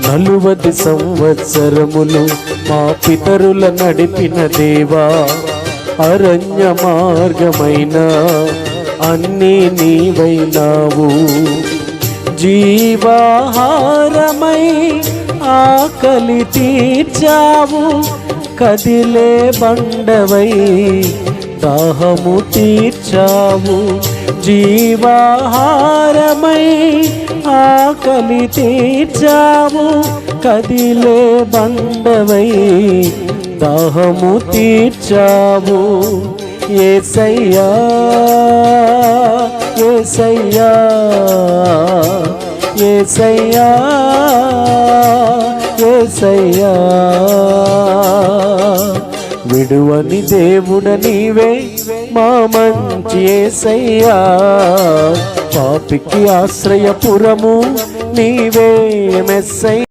40 సంవత్సరములు మా పితరుల నడిపిన దేవా, అరణ్య మార్గమైన అన్నీ నీవైనావు. జీవాహారమై ఆకలి తీర్చావు, కదిలే బండవై దాహము తీర్చావు. జీవాహారమై ఆకలి తీర్చావు, కదిలే బండవై దాహము తీర్చావు. యేసయ్యా యేసయ్యా యేసయ్యా యేసయ్యా, విడువని దేవుడ నీవే మా మంచి యేసయ్యా. పాపికి ఆశ్రయపురము నీవే మెస్సయ్యా.